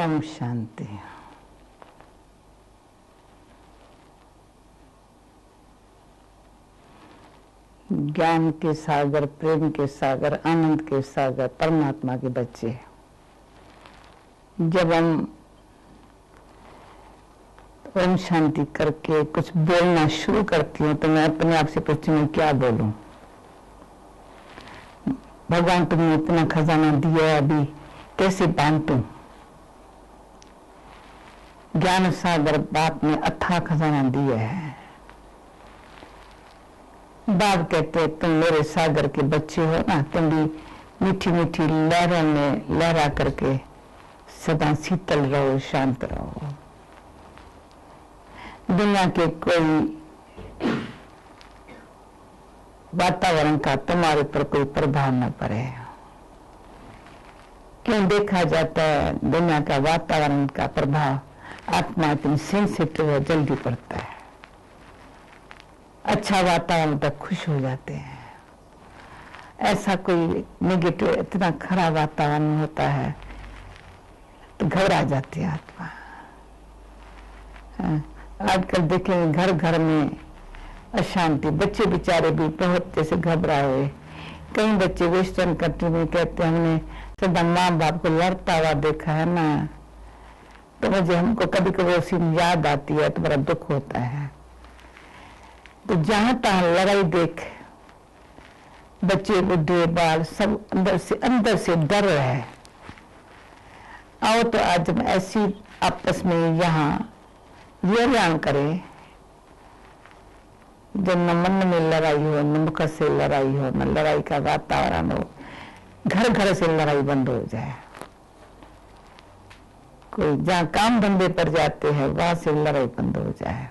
ओम शांति। ज्ञान के सागर, प्रेम के सागर, आनंद के सागर, परमात्मा के बच्चे, जब हम ओम शांति करके कुछ बोलना शुरू करती हूँ तो मैं अपने आप से पूछती हूँ क्या बोलूं। भगवान तुमने इतना खजाना दिया, अभी कैसे बांटूं। ज्ञान सागर बाप ने अथाह खजाना दिया है। बाप कहते तुम मेरे सागर के बच्चे हो ना, तुम भी मीठी मीठी लहरों में लहरा करके सदा शीतल रहो, शांत रहो। दुनिया के कोई वातावरण का तुम्हारे पर कोई प्रभाव न पड़े। क्यों देखा जाता है दुनिया का वातावरण का प्रभाव आत्मा इतनी सेंसिटिव है, जल्दी पड़ता है। अच्छा वातावरण तक खुश हो जाते हैं। ऐसा कोई नेगेटिव इतना खराब वातावरण होता है तो घबरा जाती है आत्मा। आजकल देखेंगे घर घर में अशांति, बच्चे बेचारे भी बहुत जैसे घबराए। कई बच्चे वेस्टर्न कंट्री में कहते हैं हमने सदा माँ बाप को लड़ता हुआ देखा है ना, तो मुझे हमको कभी कभी वो सीन याद आती है तो बड़ा दुख होता है। तो जहां तहां लड़ाई देख बच्चे बुढ़े बाल सब अंदर से डर रहे हैं। आओ तो आज हम ऐसी आपस में यहाँ व्यायाम करें जब न मन में लड़ाई हो, न मुख से लड़ाई हो, न लड़ाई का वातावरण हो। घर घर से लड़ाई बंद हो जाए। कोई जहाँ काम धंधे पर जाते हैं वहां से लड़ाई बंद हो जाए।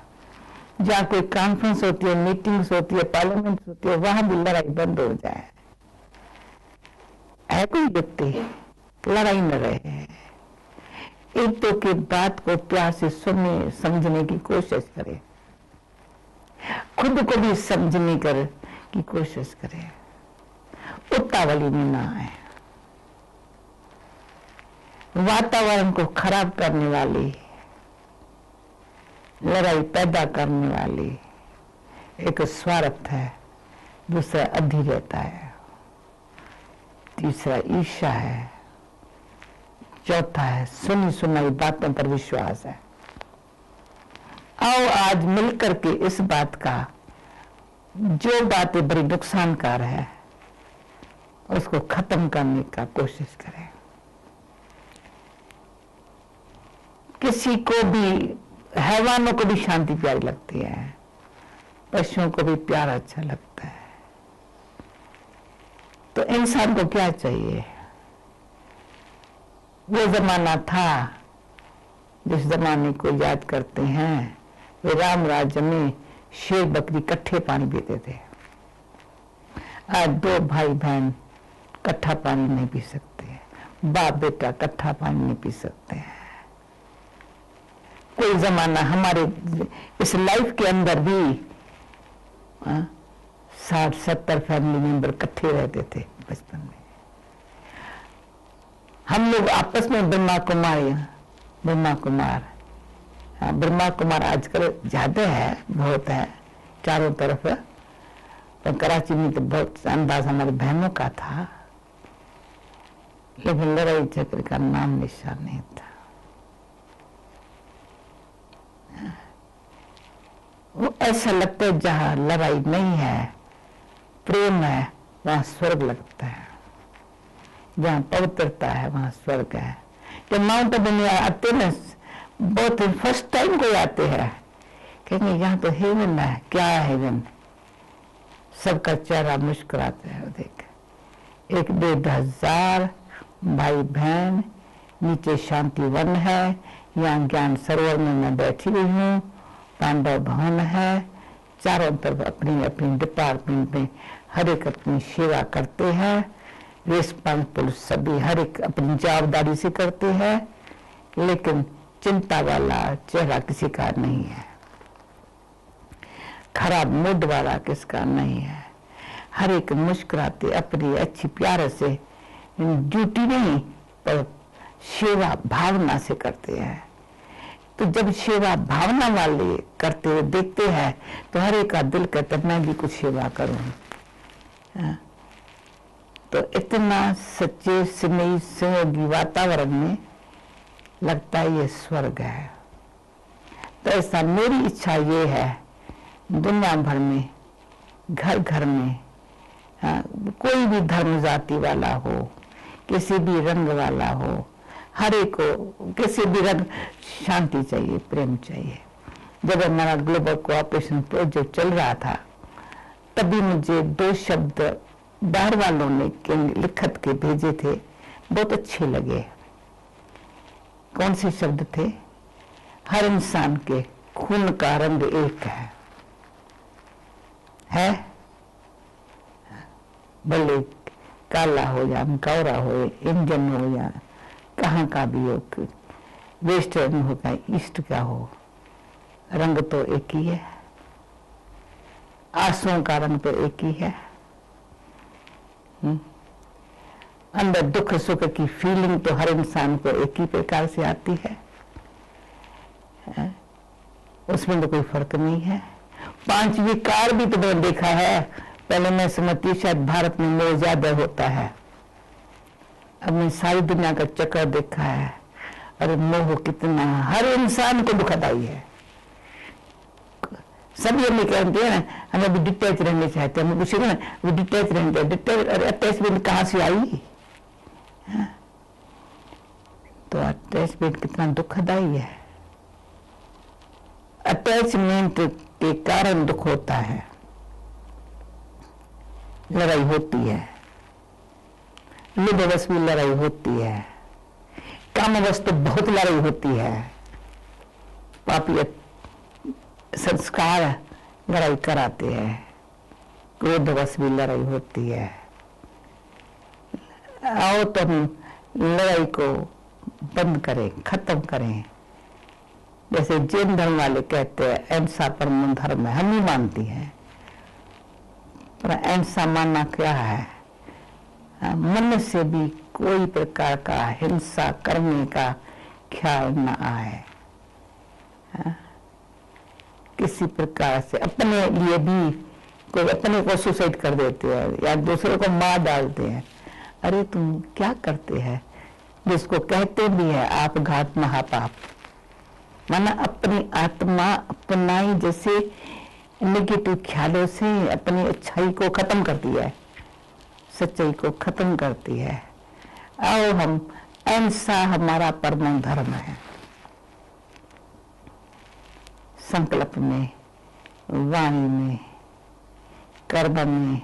जहाँ कोई कॉन्फ्रेंस होती है, मीटिंग्स होती है, पार्लियामेंट होती है, वहां भी लड़ाई बंद हो जाए। है कोई व्यक्ति लड़ाई न रहे, एक तो की बात को प्यार से सुनने समझने की कोशिश करे, खुद को भी समझने की कोशिश करे, उतावली में ना आए। वातावरण को खराब करने वाली, लड़ाई पैदा करने वाली एक स्वार्थ है, दूसरा अधीरता है, तीसरा ईर्ष्या है, चौथा है सुनी सुनाई बातों पर विश्वास है। आओ आज मिलकर के इस बात का, जो बातें बड़ी नुकसानकार है उसको खत्म करने का कोशिश करें। किसी को भी, हैवानों को भी शांति प्यारी लगती है, पशुओं को भी प्यार अच्छा लगता है, तो इंसान को क्या चाहिए। वो जमाना था जिस जमाने को याद करते हैं, वे राम राज्य में शेर बकरी इकट्ठे पानी पीते थे। आज दो भाई बहन इकट्ठा पानी नहीं पी सकते, बाप बेटा इकट्ठा पानी नहीं पी सकते हैं। कोई जमाना हमारे इस लाइफ के अंदर भी 60-70 फैमिली मेंबर इकट्ठे रहते थे बचपन में। हम लोग आपस में ब्रह्मा कुमार आजकल ज्यादा है, बहुत है चारों तरफ। तो कराची में तो बहुत अंदाज हमारी बहनों का था, लेकिन लड़ाई झगड़े का नाम निशान नहीं था। वो ऐसा लगता है जहां लड़ाई नहीं है, प्रेम है, वहां स्वर्ग लगता है। जहाँ पवित्रता है वहां स्वर्ग है। जब माउंट आबू में आते ना, बहुत फर्स्ट टाइम कोई आते हैं, कहेंगे यहाँ तो हेवन है। क्या है हेवन? सबका चेहरा मुस्कुराता है। देख 1-1.5 भाई बहन, नीचे शांति वन है, यहाँ ज्ञान सरोवर में मैं बैठी हुई हूँ, पांडव भवन है, चारों तरफ अपनी अपनी डिपार्टमेंट में हर एक अपनी सेवा करते हैं। रिस्पॉन्सिबल सभी हर एक अपनी जवाबदारी से करते हैं, लेकिन चिंता वाला चेहरा किसी का नहीं है, खराब मूड वाला किसका नहीं है। हर एक मुस्कुराते अपनी अच्छी प्यार से, ड्यूटी नहीं पर सेवा भावना से करते हैं। तो जब सेवा भावना वाले करते हुए देखते हैं तो हर एक का दिल कहता मैं भी कुछ सेवा करूं। तो इतना सच्चे स्नेही सहयोगी वातावरण में लगता है ये स्वर्ग है। तो ऐसा मेरी इच्छा ये है दुनिया भर में, घर घर में, कोई भी धर्म जाति वाला हो, किसी भी रंग वाला हो, हर एक को किसी भी रंग शांति चाहिए, प्रेम चाहिए। जब हमारा ग्लोबल कोऑपरेशन प्रोजेक्ट चल रहा था तभी मुझे 2 शब्द बाहर वालों ने लिखत के भेजे थे, बहुत अच्छे लगे। कौन से शब्द थे? हर इंसान के खून का रंग एक है भले काला हो या गौरा हो, इंडियन हो या कहाँ का भी हो, वेस्टर्न हो या ईस्ट का हो, रंग तो एक ही है। आंसुओं का रंग तो एक ही है। अंदर दुख सुख की फीलिंग तो हर इंसान को एक ही प्रकार से आती है, उसमें तो कोई फर्क नहीं है। 5 विकार भी तो मैंने देखा है। पहले मैं समझती शायद भारत में मोह ज्यादा होता है, अब मैं सारी दुनिया का चक्कर देखा है। अरे मोह कितना हर इंसान को दुखदाई है। सब ये नहीं कहते हैं ना हमें भी डिटैच रहने चाहते हैं, हमें पूछेगा ना वो डिटैच रहने, डिटैच अटैचमेंट कहाँ से आई? तो अटैचमेंट कितना दुखदाई है। अटैचमेंट के कारण दुख होता है, लड़ाई होती है, लुभवश भी लड़ाई होती है, कामवश तो बहुत लड़ाई होती है। पापी संस्कार लड़ाई कराते हैं, क्रोधवश भी लड़ाई होती है। आओ तो हम लड़ाई को बंद करें, खत्म करें। जैसे जैन धर्म वाले कहते हैं अहिंसा परम धर्म है, हम ही मानती हैं, पर अहिंसा मानना क्या है? मन से भी कोई प्रकार का हिंसा करने का ख्याल न आए। किसी प्रकार से अपने लिए भी कोई अपने को सुसाइड कर देते हैं या दूसरे को मार डालते हैं। अरे तुम क्या करते हैं? जिसको कहते भी है आप घात महापाप, माना अपनी आत्मा अपना ही जैसे नेगेटिव ख्यालों से अपनी अच्छाई को खत्म करती है, सच्चाई को खत्म करती है। आओ हम अहिंसा हमारा परम धर्म है। संकल्प में, वाणी में, कर्म में,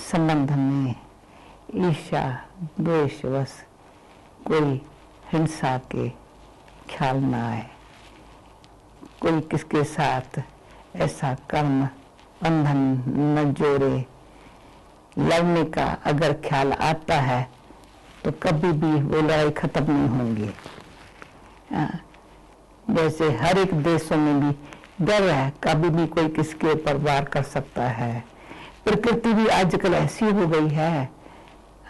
संबंध में ईर्ष्या द्वेषवश कोई हिंसा के ख्याल न आए। कोई किसके साथ ऐसा कर्म बंधन न जोड़े। लड़ने का अगर ख्याल आता है तो कभी भी वो लड़ाई खत्म नहीं होंगी। जैसे हर एक देशों में भी डर है, कभी भी कोई किसके ऊपर वार कर सकता है। प्रकृति भी आजकल ऐसी हो गई है,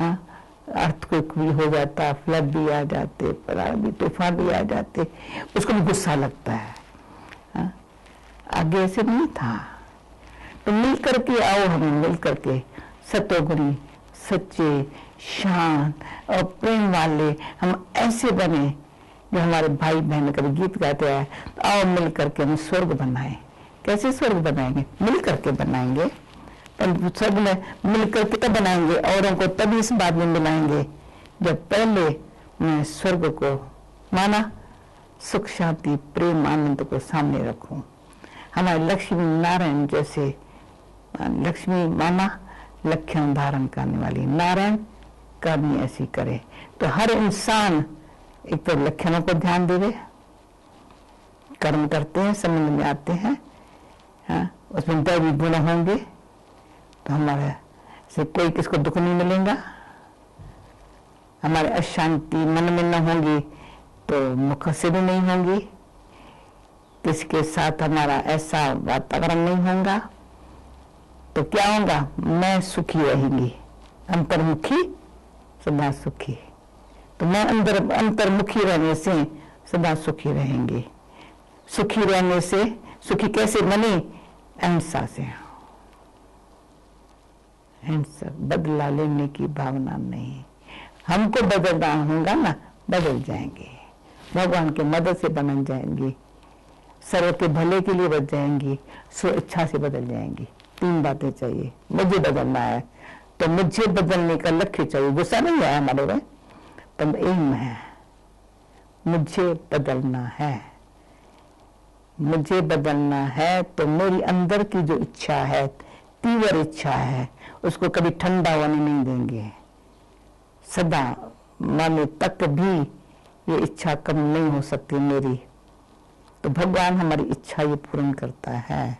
अर्थक्वेक भी हो जाता, फ्लड भी आ जाते, भी तूफान भी आ जाते, उसको भी गुस्सा लगता है। आगे ऐसे नहीं था। तो मिल करके आओ, हम मिल करके सतोगुणी, सच्चे, शांत और प्रेम वाले हम ऐसे बने जो हमारे भाई बहन कभी गीत गाते हैं। तो आओ मिल करके हम स्वर्ग बनाएं। कैसे स्वर्ग बनाएंगे? मिल करके बनाएंगे। पर स्वर्ग में मिल करके तब बनाएंगे, औरों को तभी इस बात में मिलाएंगे जब पहले मैं स्वर्ग को माना, सुख शांति प्रेम आनंद को सामने रखूं। हमारे लक्ष्मी नारायण जैसे लक्ष्मी माना लक्षण धारण करने वाली, नारायण करनी ऐसी करे। तो हर इंसान एक तो लक्षणों को ध्यान देवे, कर्म करते हैं, संबंध में आते हैं, उसमें दैवी गुण होंगे तो हमारे से कोई किसको दुख नहीं मिलेगा। हमारे अशांति मन में न होंगी तो मुख से भी नहीं होंगी। किसके साथ हमारा ऐसा वातावरण नहीं होगा तो क्या होगा? मैं सुखी रहेंगी, अंतर्मुखी सदा सुखी। तो मैं अंतर्मुखी रहने से सदा सुखी रहेंगे। सुखी रहने से सुखी कैसे बने? अहिंसा से। अहिंसा, बदला लेने की भावना नहीं। हमको बदलना होगा ना, बदल जाएंगे, भगवान की मदद से बन जाएंगे, सर्व के भले के लिए बच जाएंगी, स्व इच्छा से बदल जाएंगी। 3 बातें चाहिए। मुझे बदलना है तो मुझे बदलने का लक्ष्य चाहिए। गुस्सा नहीं है हमारे में, पर एम है, मुझे बदलना है। मुझे बदलना है तो मेरी अंदर की जो इच्छा है, तीव्र इच्छा है, उसको कभी ठंडा होने नहीं देंगे। सदा मरने तक भी ये इच्छा कम नहीं हो सकती मेरी। तो भगवान हमारी इच्छा ये पूर्ण करता है।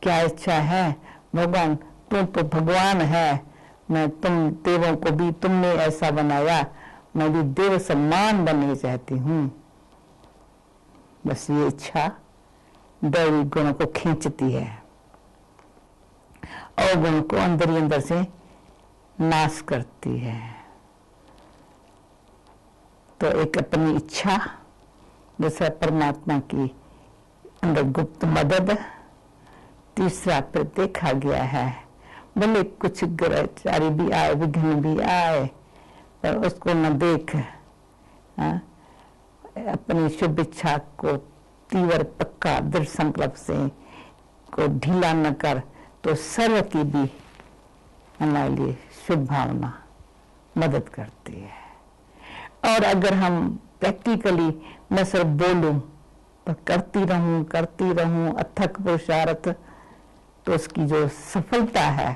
क्या इच्छा है? भगवान तुम तो भगवान है, मैं तुम देवों को भी तुमने ऐसा बनाया, मैं भी देव सम्मान बनना चाहती हूँ। बस ये इच्छा दैवी गुणों को खींचती है और गुण को अंदर ही अंदर से नाश करती है। तो एक अपनी इच्छा, दूसरा परमात्मा की अंदर गुप्त मदद, तीसरा फिर देखा गया है भले कुछ ग्रहचारी भी आए, विघ्न भी आए, पर उसको न देख, अपनी शुभ इच्छा को तीव्र पक्का दृढ़ संकल्प से को ढीला न कर, तो सर्व की भी हमारे लिए शुभ भावना मदद करती है। और अगर हम प्रैक्टिकली मैं सिर्फ बोलूं पर करती रहूं अथक पुरुषार्थ, तो उसकी जो सफलता है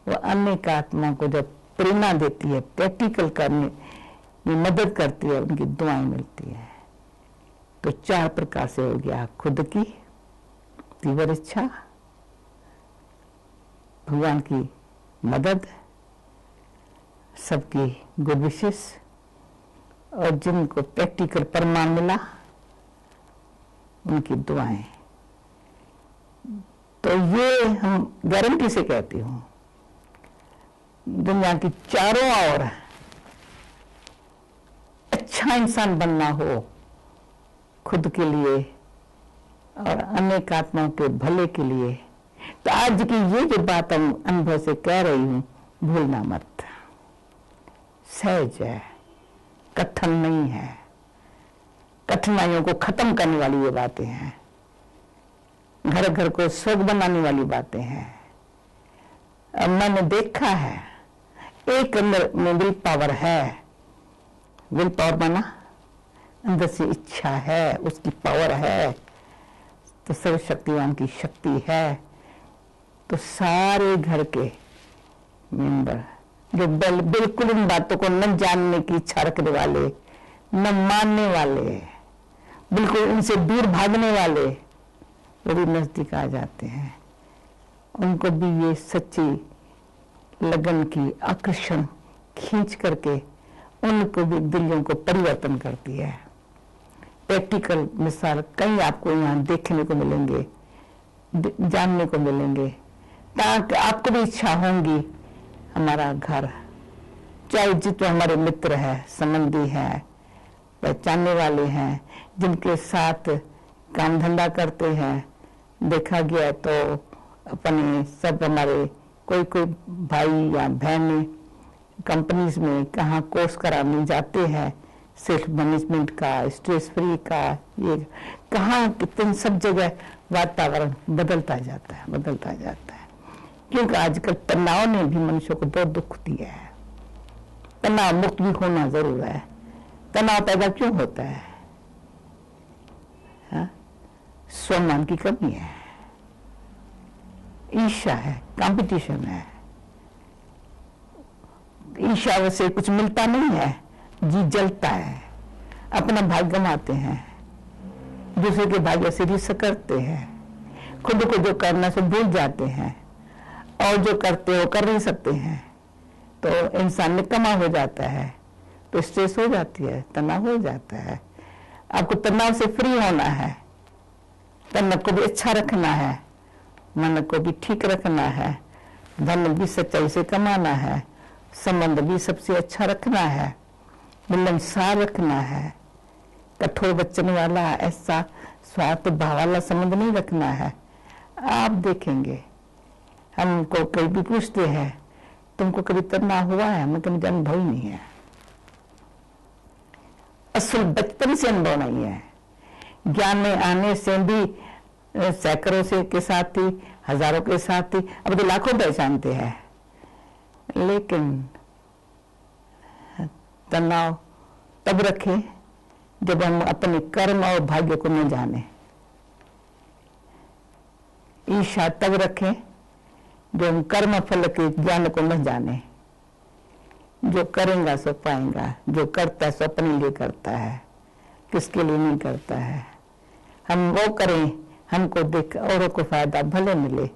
वो अनेक आत्मा को जब प्रेरणा देती है, प्रैक्टिकल करने में मदद करती है, उनकी दुआएं मिलती है। तो 4 प्रकार से हो गया, खुद की तीव्र इच्छा, भगवान की मदद, सबकी गुड विशेष, और जिनको प्रैक्टिकल प्रमाण मिला उनकी दुआएं। तो ये हम गारंटी से कहती हूं, दुनिया की चारों ओर अच्छा इंसान बनना हो, खुद के लिए और अनेक आत्माओं के भले के लिए, तो आज की ये जो बात हम अनुभव से कह रही हूं, भूलना मत। सहज है, कठिन नहीं है, कठिनाइयों को खत्म करने वाली ये बातें हैं, घर घर को स्वर्ग बनाने वाली बातें हैं। अब मैंने देखा है, एक अंदर में विल पावर है, विल पावर माना अंदर से इच्छा है, उसकी पावर है, तो सर्वशक्तिवान की शक्ति है। तो सारे घर के मेंबर जो बिल्कुल इन बातों को न जानने की इच्छा रखने वाले, न मानने वाले, बिल्कुल इनसे दूर भागने वाले, वो भी नजदीक आ जाते हैं। उनको भी ये सच्ची लगन की आकर्षण खींच करके उनको भी दिलों को परिवर्तन करती है। प्रैक्टिकल मिसाल कई आपको यहाँ देखने को मिलेंगे, जानने को मिलेंगे, ताकि आपको भी इच्छा होंगी हमारा घर, चाहे जितने हमारे मित्र है, संबंधी है, पहचानने वाले हैं, जिनके साथ काम धंधा करते हैं, देखा गया तो अपने सब हमारे कोई भाई या बहन कंपनीज में कहाँ कोर्स कराने जाते हैं, सेल्फ मैनेजमेंट का, स्ट्रेस फ्री का, ये कहाँ कितने सब जगह वातावरण बदलता जाता है, क्योंकि आजकल तनाव ने भी मनुष्य को बहुत दुख दिया है। तनाव मुक्त भी होना जरूर है। तनाव पैदा क्यों होता है? स्वमान की कमी है, ईर्ष्या है, कंपटीशन है। ईर्ष्या से कुछ मिलता नहीं है, जी जलता है, अपना भाग्य गंवाते हैं, दूसरे के भाग्य से रिश्ता करते हैं, खुद को जो करना से भूल जाते हैं, और जो करते हो कर नहीं सकते हैं, तो इंसान निकम्मा हो जाता है, तो स्ट्रेस हो जाती है, तनाव हो जाता है। आपको तनाव से फ्री होना है, तन को भी अच्छा रखना है, मन को भी ठीक रखना है, धन भी सच्चाई से कमाना है, संबंध भी सबसे अच्छा रखना है, मिलनसार रखना है, कठोर वचन वाला ऐसा स्वार्थ भाव वाला संबंध नहीं रखना है। आप देखेंगे, हमको कभी भी पूछते हैं तुमको कभी तनाव हुआ है? मैं मुझे अनुभव ही नहीं है, असल बचपन से अनुभव नहीं है। ज्ञान में आने से भी सैकड़ों से के साथ थी, हजारों के साथ थी, अब तो लाखों पहचानते हैं, लेकिन तनाव तब रखें जब हम अपने कर्म और भाग्य को न जाने। ईर्ष्या तब रखें जो हम कर्म फल के ज्ञान को न जाने। जो करेगा सो पाएगा, जो करता है सो अपने लिए करता है, किसके लिए नहीं करता है। हम वो करें, हमको देख औरों को फायदा भले मिले,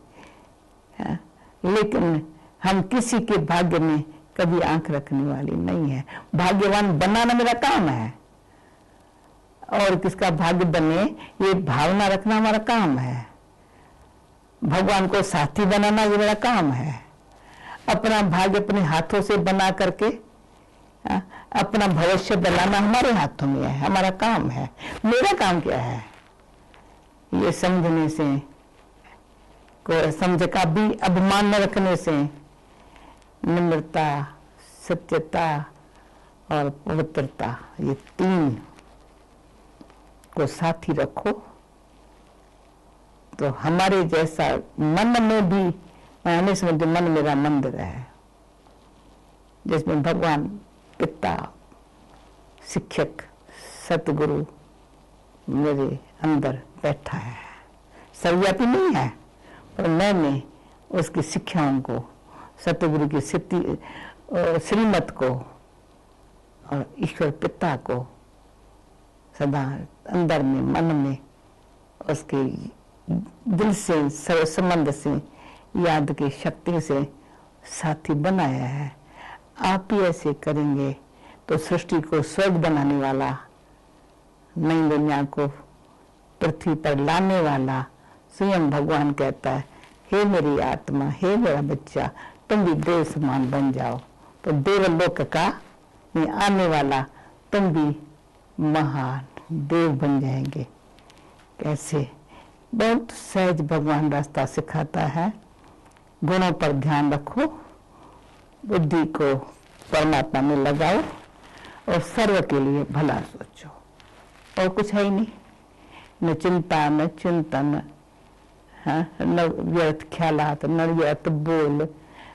लेकिन हम किसी के भाग्य में कभी आंख रखने वाली नहीं है। भाग्यवान बनाना मेरा काम है, और किसका भाग्य बने ये भावना रखना हमारा काम है। भगवान को साथी बनाना ये मेरा काम है। अपना भाग्य अपने हाथों से बना करके अपना भविष्य बनाना हमारे हाथों में है, हमारा काम है। मेरा काम क्या है? ये समझने से, को समझ का भी अभिमान न रखने से, निम्रता, सत्यता और पवित्रता, ये तीन को साथी रखो तो हमारे जैसा मन में भी, मैं समझ मन मेरा मंदिर है, जिसमें भगवान पिता, शिक्षक, सतगुरु मेरे अंदर बैठा है। सर्वव्यापी नहीं है, पर मैंने उसकी शिक्षाओं को, सतगुरु की श्रीमत को और ईश्वर पिता को सदा अंदर में, मन में, उसके दिल से, संबंध से, याद की शक्ति से साथी बनाया है। आप ही ऐसे करेंगे तो सृष्टि को स्वर्ग बनाने वाला, नई दुनिया को पृथ्वी पर लाने वाला स्वयं भगवान कहता है, हे मेरी आत्मा, हे मेरा बच्चा, तुम भी देव समान बन जाओ, तो देवलोक का आने वाला तुम भी महान देव बन जाएंगे। कैसे? बहुत सहज भगवान रास्ता सिखाता है। गुणों पर ध्यान रखो, बुद्धि को परमात्मा में लगाओ और सर्व के लिए भला सोचो, और कुछ है ही नहीं। न चिंता, न चिंतन, न व्यर्थ ख्यालात, न व्यर्थ बोल,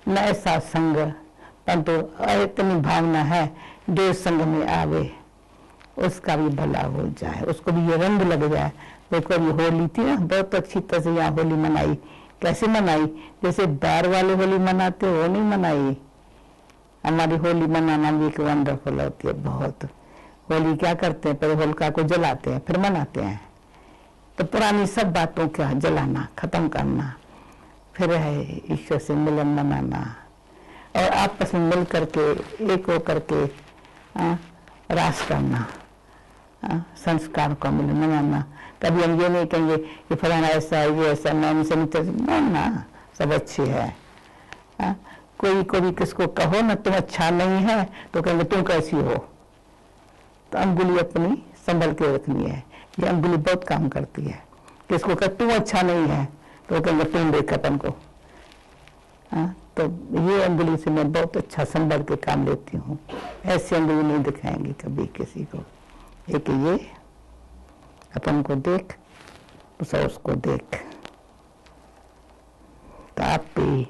न ऐसा संग, परंतु इतनी भावना है जो संग में आवे उसका भी भला हो जाए, उसको भी ये रंग लग जाए। देखो अभी होली थी ना, बहुत अच्छी तरह से यहाँ होली मनाई। कैसे मनाई? जैसे बाहर वाले होली मनाते वो नहीं मनाई। हमारी होली मनाना भी एक वंडरफुल होती है बहुत। होली क्या करते हैं, पहले होलिका को जलाते हैं, फिर मनाते हैं। तो पुरानी सब बातों का जलाना, खत्म करना, फिर है ईश्वर से मिलन मनाना, और आपस में मिल करके, एक हो करके रास करना, संस्कार को मिलन मनाना। कभी हम ये नहीं कहेंगे कि फलाना ऐसा है, ये ऐसा, मैं उनसे नहीं ना, सब अच्छे है। कोई को भी किसको कहो ना तुम अच्छा नहीं है तो कहेंगे तुम कैसी हो। तो अंगुली अपनी संभल के रखनी है। ये अंगुली बहुत काम करती है। किसको कह तुम अच्छा नहीं है तो कहेंगे तुम देख अपन को। तो ये अंगुली से मैं बहुत अच्छा संभल के काम लेती हूँ। ऐसी अंगुली नहीं दिखाएंगे कभी किसी को। एक ये अपन को देख, दूसरा उसको देख। तो आप भी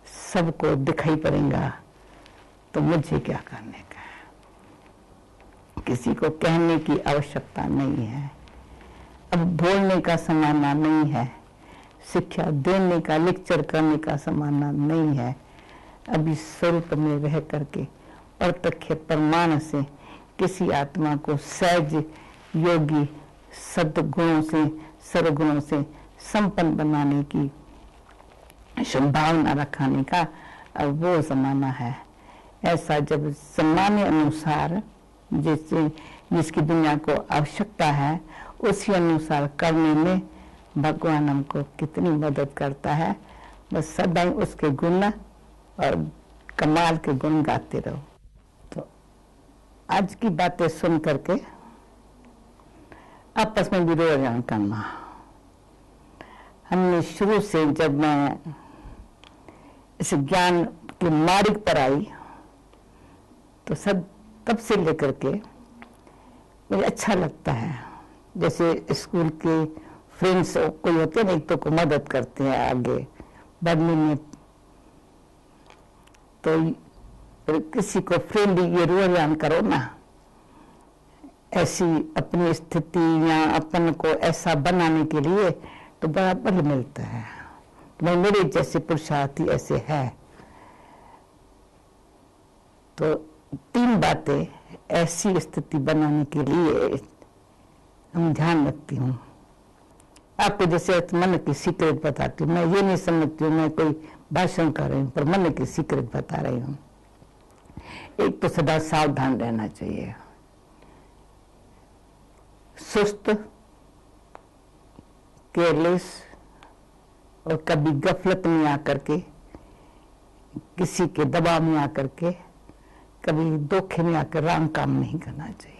सबको दिखाई पड़ेगा तो मुझे क्या करने का है। किसी को कहने की आवश्यकता नहीं है। अब बोलने का समाना नहीं है, शिक्षा देने का, लेक्चर करने का समाना नहीं है। अभी स्वरूप में रह करके प्रत्यक्ष प्रमाण से किसी आत्मा को सहज योगी सद्गुणों से, सर्वगुणों से संपन्न बनाने की संभावना रखाने का अब वो जमाना है। ऐसा जब सामान्य अनुसार जिसकी दुनिया को आवश्यकता है उसी अनुसार करने में भगवान हमको कितनी मदद करता है। बस सदा उसके गुण और कमाल के गुण गाते रहो। तो आज की बातें सुन करके आपस में विरोध करना। हमने शुरू से, जब मैं इस ज्ञान के मार्ग पर आई तो सब तब से लेकर के मुझे अच्छा लगता है। जैसे स्कूल के फ्रेंड्स कोई होते हैं, एक तो को मदद करते हैं आगे बढ़ने में, तो किसी को फ्रेंड ये रुझान करो ना, ऐसी अपनी स्थिति या अपन को ऐसा बनाने के लिए, तो बड़ा बल मिलता है। तो मेरे जैसे पुरुषार्थी ऐसे है। तो 3 बातें ऐसी स्थिति बनाने के लिए हम ध्यान रखती हूँ। आपको जैसे मन की सीक्रेट बताती हूँ, मैं ये नहीं समझती हूँ मैं कोई भाषण कर रही हूँ, पर मन की सीक्रेट बता रही हूँ। एक तो सदा सावधान रहना चाहिए। सुस्त, केयरलेस और कभी गफलत में आकर के, किसी के दबाव में आकर के, कभी धोखे में आकर रॉन्ग काम नहीं करना चाहिए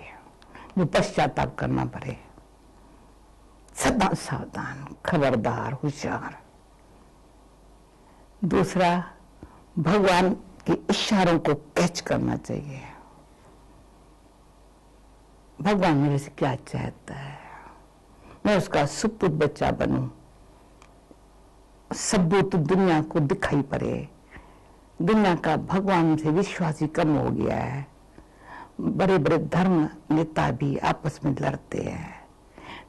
जो पश्चाताप करना पड़े। सदा सावधान, खबरदार, होशियार। दूसरा, भगवान के इशारों को कैच करना चाहिए। भगवान मेरे से क्या चाहता है, मैं उसका सुपुत्र बच्चा बनूं, सबूत दुनिया को दिखाई पड़े। दुनिया का भगवान से विश्वास ही कम हो गया है। बड़े बड़े धर्म नेता भी आपस में लड़ते हैं,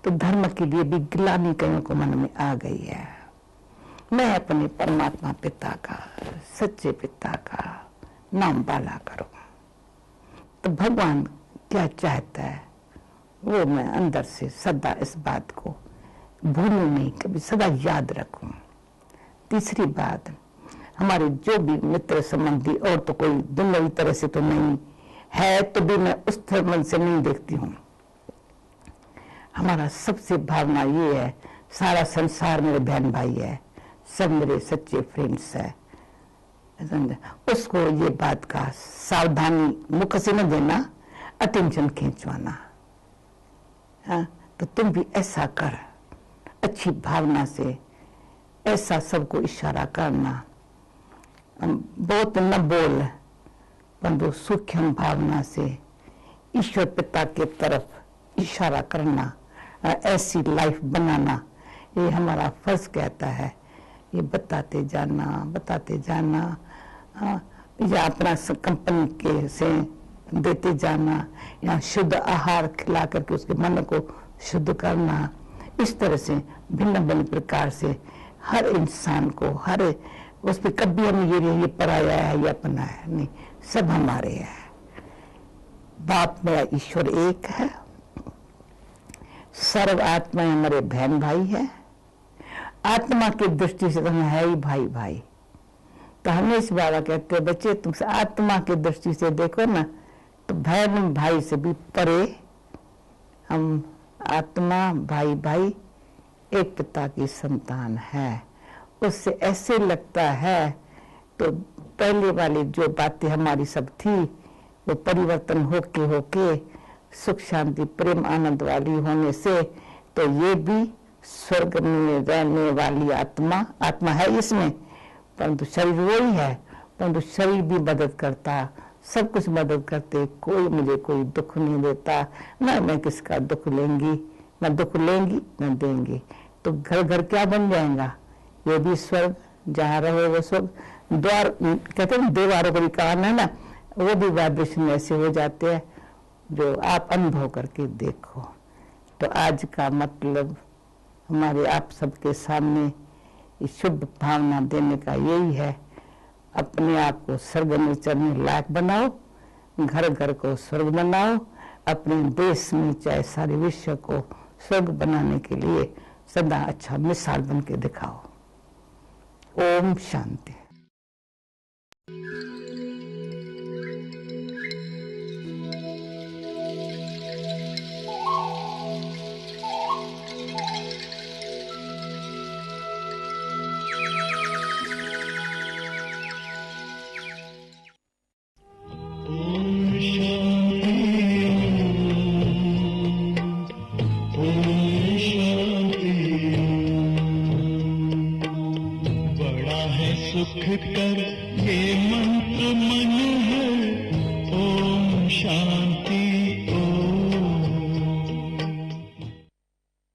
तो धर्म के लिए भी गिलानी कईयों को मन में आ गई है। मैं अपने परमात्मा पिता का, सच्चे पिता का नाम बाला करूं। तो भगवान क्या चाहता है वो मैं अंदर से सदा इस बात को भूलूं नहीं, कभी सदा याद रखूं। तीसरी बात, हमारे जो भी मित्र संबंधी, और तो कोई दुनियावी तरह से तो नहीं है, तो भी मैं उस धर्म से नहीं देखती हूँ। हमारा सबसे भावना ये है, सारा संसार मेरे बहन भाई है, सब मेरे सच्चे फ्रेंड्स है। उसको ये बात का सावधानी मुख से न देना, अटेंशन खींचवाना। हाँ, तो तुम भी ऐसा कर, अच्छी भावना से ऐसा सबको इशारा करना। बहुत न बोल, परंतु सूक्ष्म भावना से ईश्वर पिता के तरफ इशारा करना, ऐसी लाइफ बनाना, ये हमारा फर्ज कहता है। ये बताते जाना, या अपना कंपनी के से देते जाना, या शुद्ध आहार खिला करके उसके मन को शुद्ध करना। इस तरह से भिन्न भिन्न प्रकार से हर इंसान को, हर उस पर कभी हम ये पराया है या अपना है नहीं, सब हमारे है। बाप मेरा ईश्वर एक है, सर्व आत्मा हमारे बहन भाई है। आत्मा की दृष्टि से तो हम है ही भाई भाई। तो हमेशा बाबा कहते हैं, बच्चे तुम आत्मा की दृष्टि से देखो ना, तो बहन भाई से भी परे हम आत्मा भाई भाई एक पिता की संतान है। उससे ऐसे लगता है, तो पहले वाली जो बातें हमारी सब थी वो परिवर्तन होके सुख शांति प्रेम आनंद वाली होने से, तो ये भी स्वर्ग में रहने वाली आत्मा है इसमें, परंतु शरीर वही है, परंतु शरीर भी मदद करता, सब कुछ मदद करते। कोई मुझे कोई दुख नहीं देता, ना मैं किसका दुख लेंगी, ना दुख लेंगी न देंगी। तो घर घर क्या बन जाएगा, ये भी स्वर्ग, जहाँ रहे वो स्वर्ग। द्वार कहते हैं दीवारों को भी काम है ना, वो भी वाइब्रेशन ऐसे हो जाते हैं जो आप अनुभव करके देखो। तो आज का मतलब हमारे आप सबके सामने शुभ भावना देने का यही है, अपने आप को स्वर्ग में चढ़ने लायक बनाओ, घर घर को स्वर्ग बनाओ, अपने देश में चाहे सारे विश्व को स्वर्ग बनाने के लिए सदा अच्छा मिसाल बन के दिखाओ। ओम शांति। Om Shanti. है सुख कर ये मंत्र मन है, ओम शांति